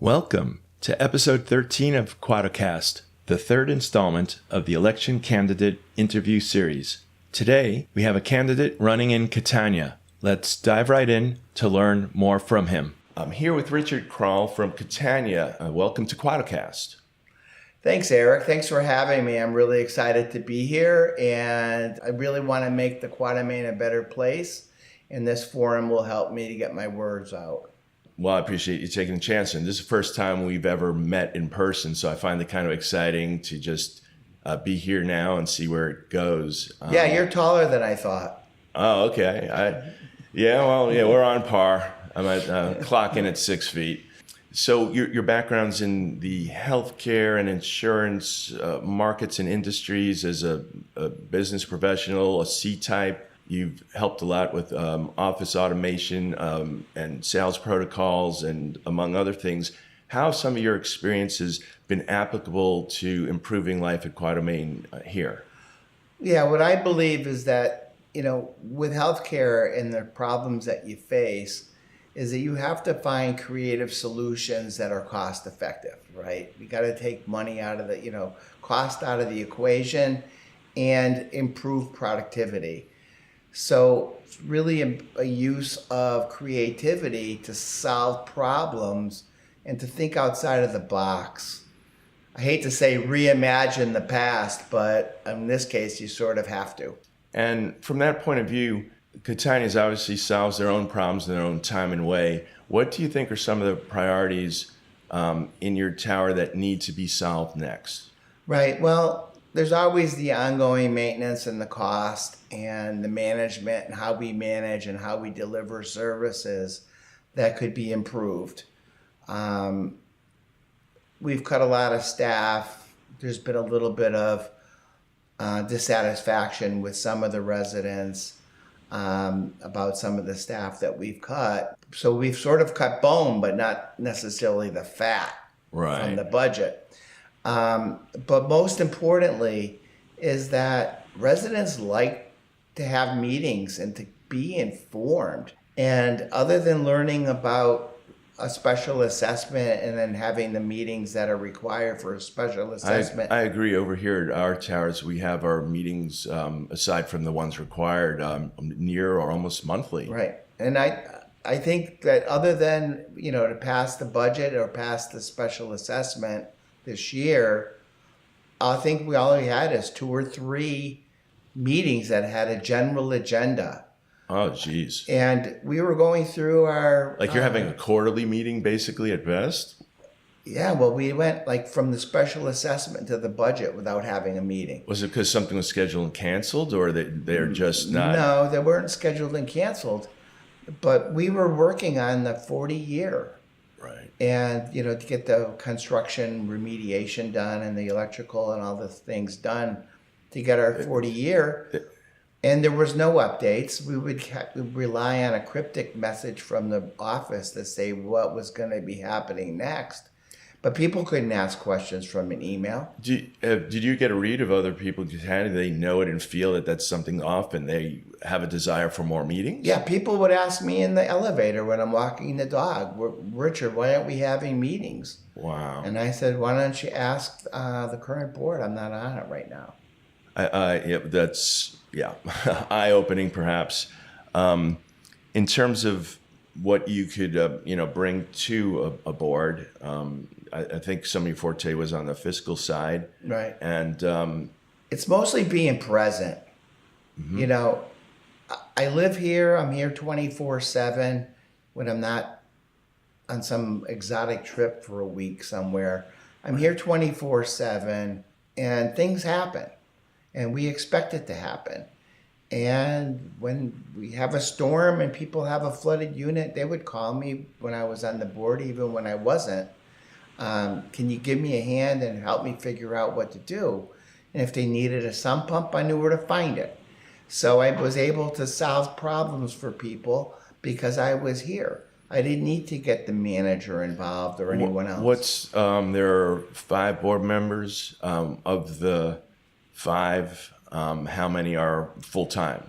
Welcome to episode 13 of Quadocast, the third installment of the election candidate interview series. Today, we have a candidate running in Catania. Let's dive right in to learn more from him. I'm here with Richard Krol from Catania. Welcome to Quadocast. Thanks, Eric. Thanks for having me. I'm really excited to be here, and I really want to make the Quadamain a better place, and this forum will help me to get my words out. Well, I appreciate you taking a chance. And this is the first time we've ever met in person, so I find it kind of exciting to just be here now and see where it goes. Yeah, you're taller than I thought. Oh, okay. We're on par. I'm at clocking at 6 feet. So your background's in the healthcare and insurance markets and industries as a business professional, a C-type. You've helped a lot with office automation and sales protocols and among other things. How have some of your experiences been applicable to improving life at Quadamain here? Yeah, what I believe is that, with healthcare and the problems that you face is that you have to find creative solutions that are cost effective, right? You got to take money out of the, cost out of the equation and improve productivity. So it's really a use of creativity to solve problems and to think outside of the box. I hate to say reimagine the past, but in this case, you sort of have to. And from that point of view, Catania obviously solves their own problems in their own time and way. What do you think are some of the priorities in your tower that need to be solved next? Right. Well, there's always the ongoing maintenance and the cost and the management and how we manage and how we deliver services that could be improved. We've cut a lot of staff. There's been a little bit of dissatisfaction with some of the residents about some of the staff that we've cut. So we've sort of cut bone, but not necessarily the fat from the budget. But most importantly is that residents like to have meetings and to be informed. And other than learning about a special assessment and then having the meetings that are required for a special assessment. I agree. Over here at our towers, we have our meetings, aside from the ones required, near or almost monthly. Right. And I think that other than, to pass the budget or pass the special assessment this year, I think we all we had is 2 or 3 meetings that had a general agenda. Oh, geez. And we were going through our... Like you're having a quarterly meeting basically at best? Yeah, well, we went from the special assessment to the budget without having a meeting. Was it because something was scheduled and canceled, or they're just not? No, they weren't scheduled and canceled. But we were working on the 40-year. Right. And, to get the construction remediation done and the electrical and all the things done to get our 40-year. And there was no updates. We would rely on a cryptic message from the office to say what was going to be happening next. But people couldn't ask questions from an email. Did you get a read of other people? How do they know it and feel that that's something off and they have a desire for more meetings? Yeah, people would ask me in the elevator when I'm walking the dog, Richard, why aren't we having meetings? Wow. And I said, why don't you ask the current board? I'm not on it right now. That's eye-opening perhaps. In terms of what you could bring to a board, I think some of your forte was on the fiscal side, right? And it's mostly being present. Mm-hmm. I live here. I'm here 24/7 when I'm not on some exotic trip for a week somewhere. I'm here 24/7, and things happen. And we expect it to happen. And when we have a storm and people have a flooded unit, they would call me when I was on the board, even when I wasn't. Can you give me a hand and help me figure out what to do? And if they needed a sump pump, I knew where to find it. So I was able to solve problems for people because I was here. I didn't need to get the manager involved or anyone else. There are 5 board members. Of the 5, how many are full-time?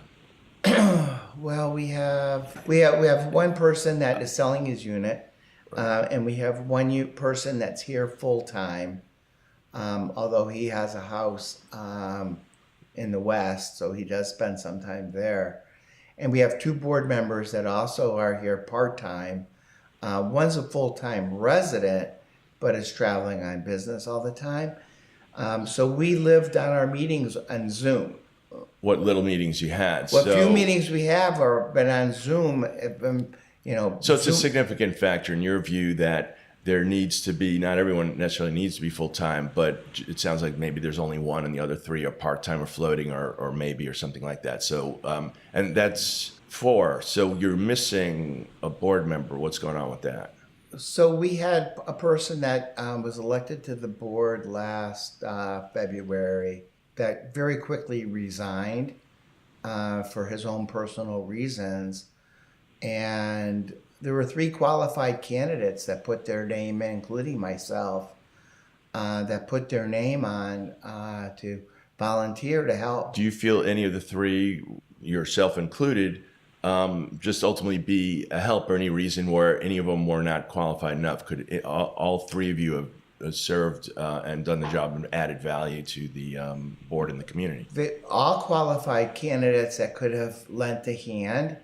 Well, we have one person that is selling his unit. And we have one person that's here full time, although he has a house in the West, so he does spend some time there. And we have two board members that also are here part-time. One's a full-time resident, but is traveling on business all the time. So we lived on our meetings on Zoom. What little meetings you had. What few meetings we have are been on Zoom. So it's a significant factor in your view that there needs to be, not everyone necessarily needs to be full-time, but it sounds like maybe there's only one and the other three are part-time or floating or maybe or something like that. So, and that's 4. So you're missing a board member. What's going on with that? So we had a person that was elected to the board last February that very quickly resigned for his own personal reasons. And there were 3 qualified candidates that put their name in, including myself, that put their name on to volunteer to help. Do you feel any of the 3, yourself included, just ultimately be a help, or any reason where any of them were not qualified enough? Could all 3 of you have served and done the job and added value to the board and the community? All qualified candidates that could have lent a hand.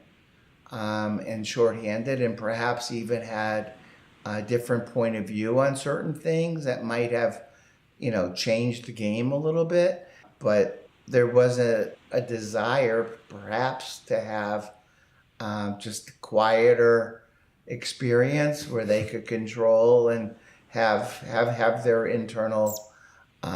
And shorthanded, and perhaps even had a different point of view on certain things that might have, changed the game a little bit. But there was a desire, perhaps, to have just a quieter experience where they could control and have their internal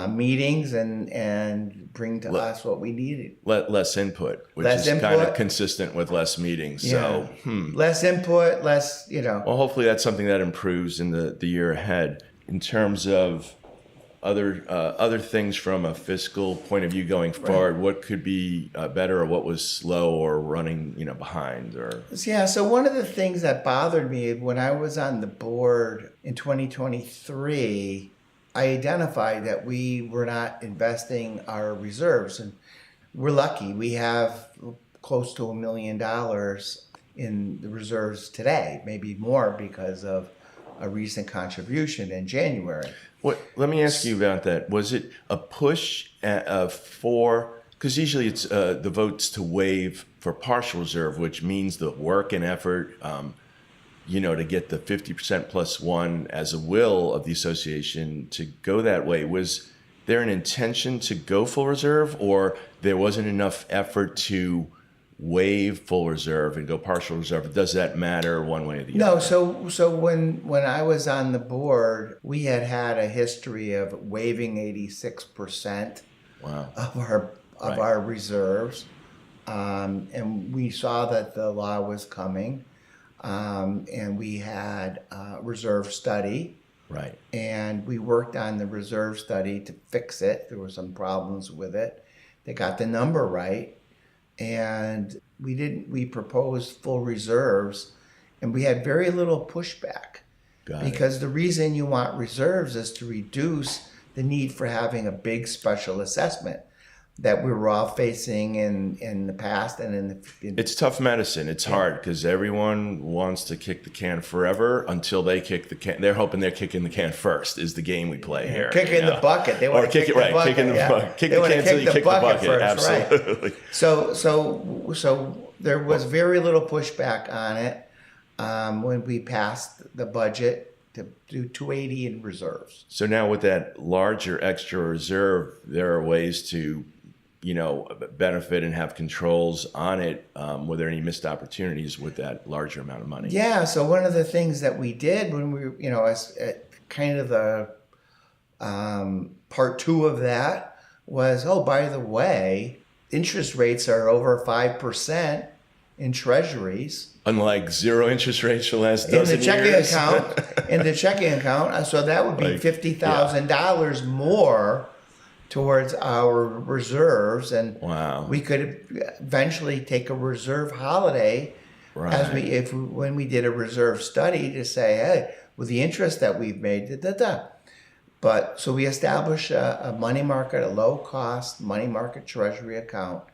meetings and bring to us what we needed. Less input, which is kind of consistent with less meetings. Yeah. So less input, less, Well, hopefully that's something that improves in the year ahead. In terms of other things from a fiscal point of view going forward, what could be better, or what was slow or running behind? Or so one of the things that bothered me when I was on the board in 2023, I identified that we were not investing our reserves, and we're lucky. We have close to $1 million in the reserves today, maybe more because of a recent contribution in January. Let me ask you about that. Was it a push for, because usually it's the votes to waive for partial reserve, which means the work and effort to get the 50% plus 1 as a will of the association to go that way. Was there an intention to go full reserve, or there wasn't enough effort to waive full reserve and go partial reserve? Does that matter one way or the other? No. So when I was on the board, we had a history of waiving 86% of our reserves, and we saw that the law was coming. And we had a reserve study. Right. And we worked on the reserve study to fix it. There were some problems with it. They got the number right. And we proposed full reserves, and we had very little pushback. Because the reason you want reserves is to reduce the need for having a big special assessment that we were all facing in the past and in the. It's tough medicine. It's hard because everyone wants to kick the can forever until they kick the can. They're hoping they're kicking the can first. Is the game we play here? Kick in the bucket. They want to kick it right. Kick in the bucket. Kick the can until you kick the bucket. First, absolutely. Right. So there was very little pushback on it when we passed the budget to do 280 in reserves. So now with that larger extra reserve, there are ways to benefit and have controls on it. Were there any missed opportunities with that larger amount of money? Yeah. So one of the things that we did when we, as kind of the part 2 of that was, by the way, interest rates are over 5% in treasuries. Unlike 0 interest rates for the last dozen years. In the checking account. So that would be $50,000 more towards our reserves, and we could eventually take a reserve holiday when we did a reserve study to say, hey, with the interest that we've made, But so we established a money market, a low cost money market treasury account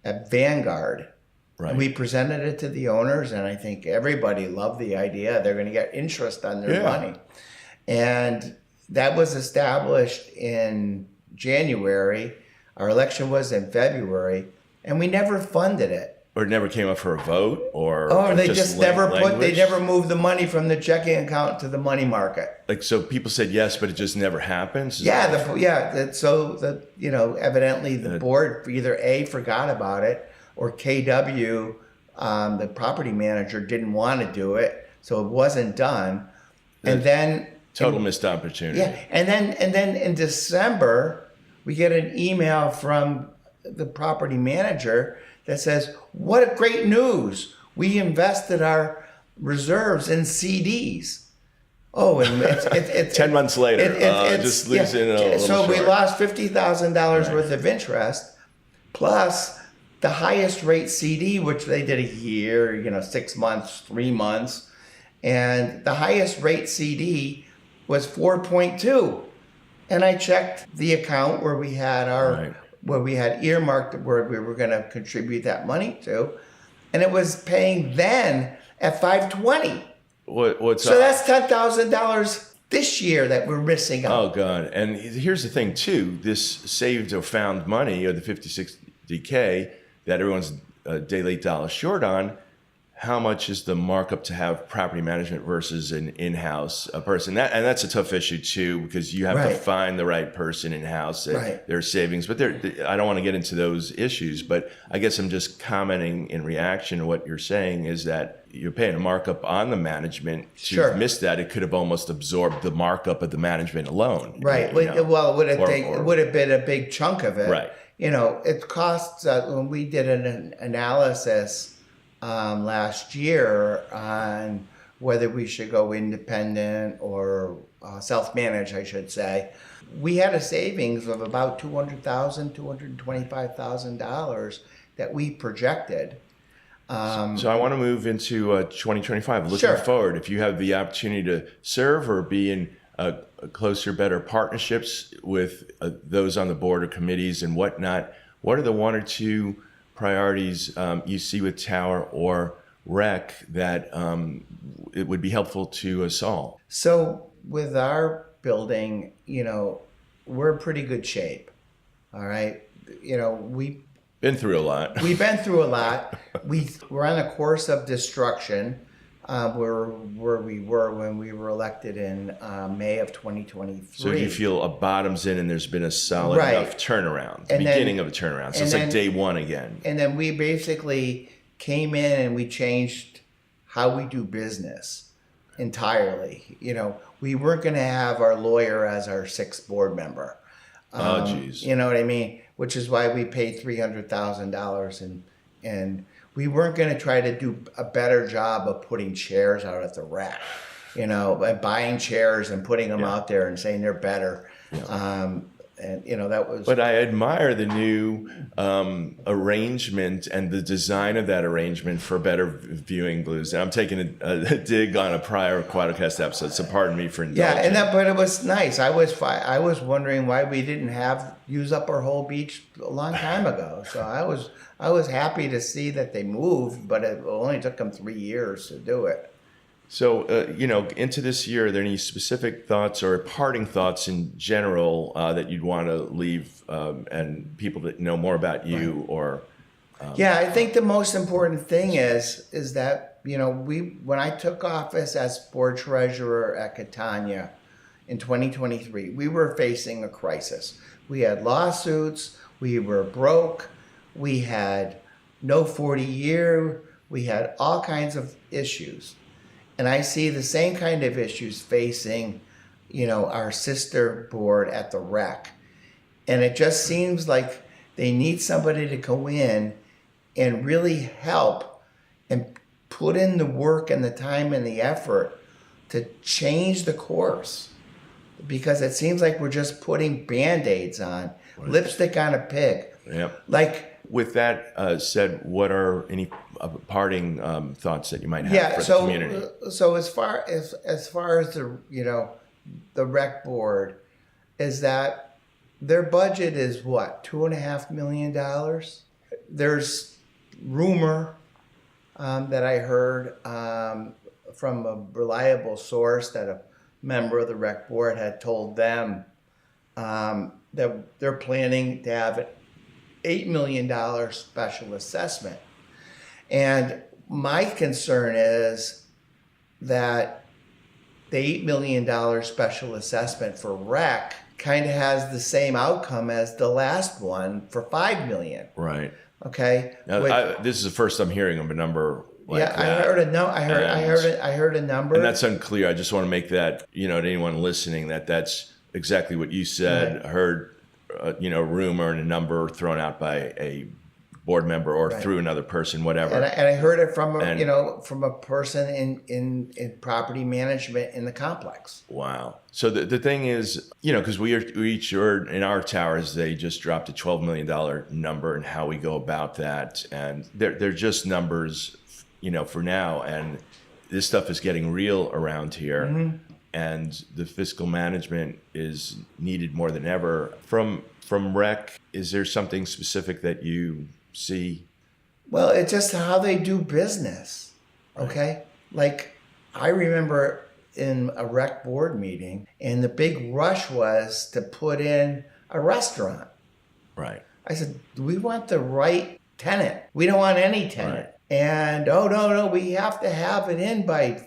at Vanguard. Right. And we presented it to the owners, and I think everybody loved the idea. They're going to get interest on their money. And that was established in January. Our election was in February, and we never funded it. Or it never came up for a vote, or they just never language? they never moved the money from the checking account to the money market. Like, so people said yes, but it just never happens? Evidently the board either A, forgot about it, or KW, the property manager, didn't want to do it, so it wasn't done. And then total missed opportunity. Yeah, and then in December, we get an email from the property manager that says, "What great news! We invested our reserves in CDs." Oh, and it's 10 months later, just losing a little So we short. lost $50,000 worth of interest, plus the highest rate CD, which they did a year, 6 months, 3 months, and the highest rate CD was 4.2. And I checked the account where we had where we had earmarked where we were going to contribute that money to, and it was paying then at 5.20. So that's $10,000 this year that we're missing out. Oh God! And here's the thing too: this saved or found money, or the 50-60K that everyone's day late dollar short on. How much is the markup to have property management versus an in-house person? And that's a tough issue too, because you have to find the right person in-house. There's savings, but I don't want to get into those issues. But I guess I'm just commenting in reaction to what you're saying is that you're paying a markup on the management. To miss that, it could have almost absorbed the markup of the management alone. Right. Well, it would have been a big chunk of it. Right. It costs when we did an analysis last year on whether we should go independent or self-managed, I should say. We had a savings of about $200,000, $225,000 that we projected. So I want to move into 2025. Looking forward, if you have the opportunity to serve or be in closer, better partnerships with those on the board or committees and whatnot, what are the one or two priorities you see with Tower or Rec that it would be helpful to us all? So with our building, we're in pretty good shape. All right. We've been through a lot. We've been through a lot. We're on a course of destruction where we were when we were elected in May of 2023. So you feel a bottom's in and there's been a solid enough turnaround, beginning of a turnaround. So it's like day one again. And then we basically came in and we changed how we do business entirely. We weren't going to have our lawyer as our sixth board member. Oh, geez. You know what I mean? Which is why we paid $300,000 and we weren't going to try to do a better job of putting chairs out at the Rec, by buying chairs and putting them out there and saying they're better. That was. But I admire the new arrangement and the design of that arrangement for better viewing blues. And I'm taking a dig on a prior Quadocast episode, so pardon me for indulging. Yeah, but it was nice. I was wondering why we didn't use up our whole beach a long time ago. So I was happy to see that they moved, but it only took them 3 years to do it. So, into this year, are there any specific thoughts or parting thoughts in general that you'd want to leave and people that know more about you or? I think the most important thing is that, when I took office as board treasurer at Catania in 2023, we were facing a crisis. We had lawsuits, we were broke, we had no 40-year, we had all kinds of issues. And I see the same kind of issues facing, our sister board at the Rec. And it just seems like they need somebody to go in and really help and put in the work and the time and the effort to change the course. Because it seems like we're just putting Band-Aids on, lipstick on a pig. Yep. With that said, what are any parting thoughts that you might have for the community? So as far as the Rec board, is that their budget is what, $2.5 million? There's rumor that I heard from a reliable source that a member of the rec board had told them that they're planning to have an $8 million special assessment. And my concern is that the $8 million special assessment for rec kind of has the same outcome as the last one for $5 million. Right. Okay. Now, this is the first I'm hearing of a number like yeah, that. I heard a number. And that's unclear. I just want to make that, to anyone listening, that's exactly what you said. Right. I heard, a rumor and a number thrown out by a board member or through another person, whatever. And I heard it from from a person in property management in the complex. Wow. So the thing is, because we each are in our towers, they just dropped a $12 million number and how we go about that. And they're just numbers, for now. And this stuff is getting real around here. Mm-hmm. And the fiscal management is needed more than ever. From rec, is there something specific that you see? Well, it's just how they do business. Okay. Like I remember in a rec board meeting and the big rush was to put in a restaurant. Right. I said, do we want the right tenant? We don't want any tenant. Right. And no, we have to have it in by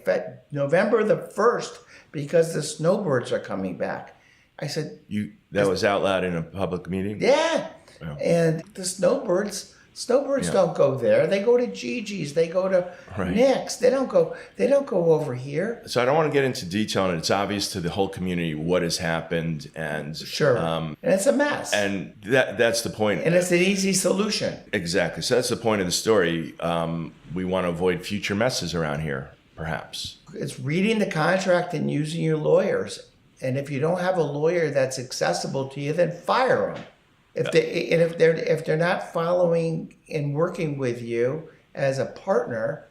November the 1st because the snowbirds are coming back. I said, that was out loud in a public meeting? Yeah. Oh. And the snowbirds don't go there. They go to Gigi's. They go to Nick's. They don't go over here. So I don't want to get into detail, and it's obvious to the whole community what has happened, and sure, and it's a mess. And that's the point. And it's an easy solution. Exactly. So that's the point of the story. We want to avoid future messes around here, perhaps. It's reading the contract and using your lawyers. And if you don't have a lawyer that's accessible to you, then fire them. If they're not following and working with you as a partner,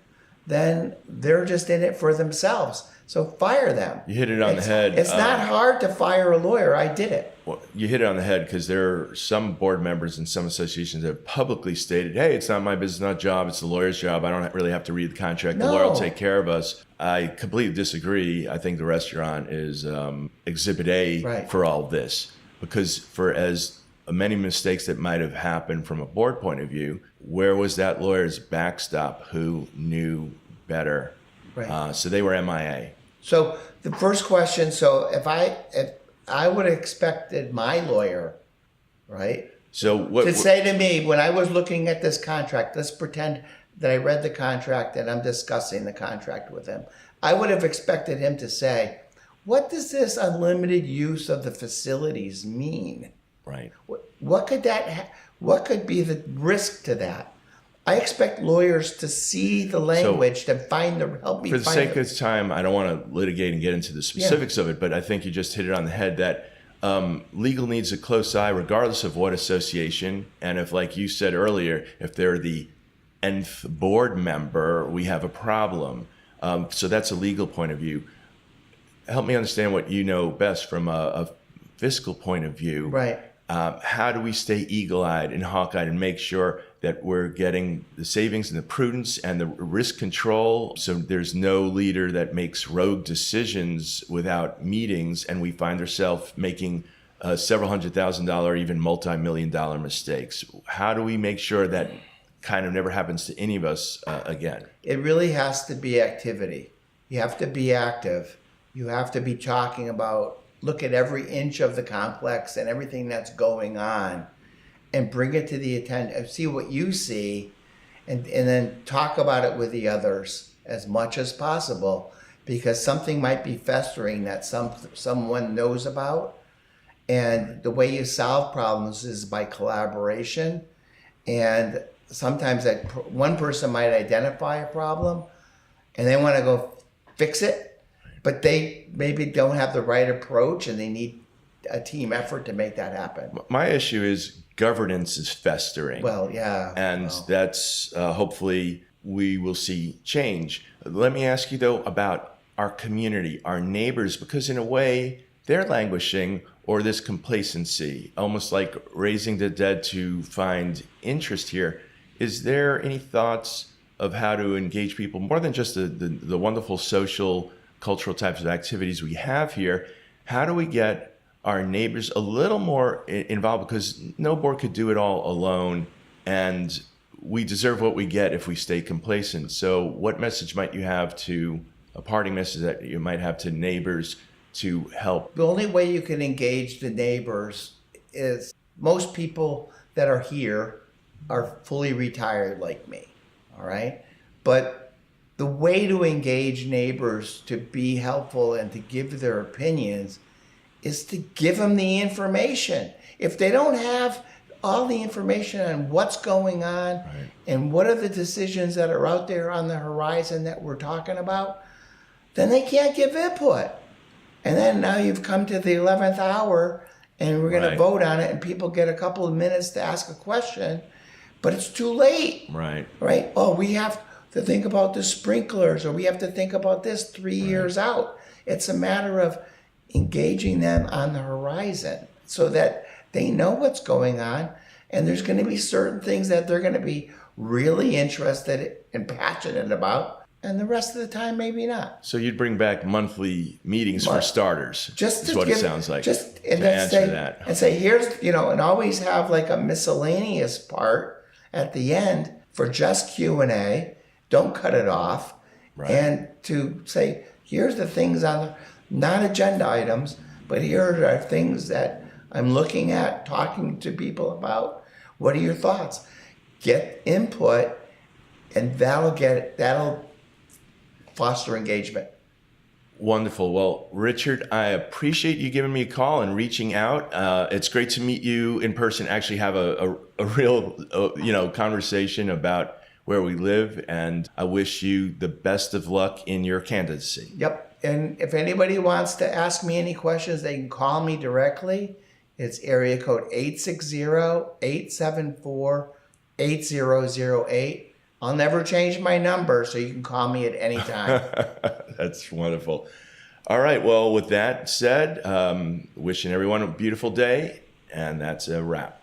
then they're just in it for themselves. So fire them. You hit it on the head. It's not hard to fire a lawyer. I did it. Well, you hit it on the head because there are some board members in some associations that have publicly stated, hey, it's not my business, not job. It's the lawyer's job. I don't really have to read the contract. The lawyer will take care of us. I completely disagree. I think the restaurant is Exhibit A for all this. Because for as many mistakes that might have happened from a board point of view, where was that lawyer's backstop who knew better? Right. So they were MIA. So the first question, if I would have expected my lawyer, right? So to say to me, when I was looking at this contract, let's pretend that I read the contract and I'm discussing the contract with him. I would have expected him to say, what does this unlimited use of the facilities mean? Right. What could be the risk to that? I expect lawyers to see the language to help me. For the sake of time, I don't want to litigate and get into the specifics of it, but I think you just hit it on the head that legal needs a close eye regardless of what association. And if, like you said earlier, if they're the nth board member, we have a problem. So that's a legal point of view. Help me understand what you know best from a fiscal point of view. Right. How do we stay eagle-eyed and hawk-eyed and make sure that we're getting the savings and the prudence and the risk control so there's no leader that makes rogue decisions without meetings and we find ourselves making several $100,000, even multi-million-dollar mistakes? How do we make sure that kind of never happens to any of us again? It really has to be activity. You have to be active. You have to be talking about, look at every inch of the complex and everything that's going on and bring it to the attention, see what you see, and then talk about it with the others as much as possible, because something might be festering that someone knows about. And the way you solve problems is by collaboration. And sometimes one person might identify a problem and they want to go fix it, but they maybe don't have the right approach and they need a team effort to make that happen. My issue is governance is festering. Well, yeah. And that's hopefully we will see change. Let me ask you, though, about our community, our neighbors, because in a way they're languishing, or this complacency, almost like raising the dead to find interest here. Is there any thoughts of how to engage people more than just the wonderful social, cultural types of activities we have here. How do we get our neighbors a little more involved? Because no board could do it all alone, and we deserve what we get if we stay complacent. So what message might you have a parting message that you might have to neighbors to help? The only way you can engage the neighbors is most people that are here are fully retired like me, all right? But the way to engage neighbors to be helpful and to give their opinions is to give them the information. If they don't have all the information on what's going on and what are the decisions that are out there on the horizon that we're talking about, then they can't give input. And then now you've come to the 11th hour and we're going to vote on it and people get a couple of minutes to ask a question, but it's too late. Right. Oh, we have to think about the sprinklers, or we have to think about this 3 years out. It's a matter of engaging them on the horizon so that they know what's going on, and there's going to be certain things that they're going to be really interested and passionate about, and the rest of the time maybe not. So you'd bring back monthly meetings for starters. Just is what it sounds like. Just to answer that. And say, here's, and always have like a miscellaneous part at the end for just Q&A. Don't cut it off. And to say, here's the things on the, not agenda items, but here are things that I'm looking at, talking to people about. What are your thoughts? Get input, and that'll foster engagement. Wonderful. Well, Richard, I appreciate you giving me a call and reaching out. It's great to meet you in person, actually have a real conversation about where we live, and I wish you the best of luck in your candidacy. Yep. And if anybody wants to ask me any questions, they can call me directly. It's area code 860-874-8008. I'll never change my number, so you can call me at any time. That's wonderful. All right. Well, with that said, wishing everyone a beautiful day, and that's a wrap.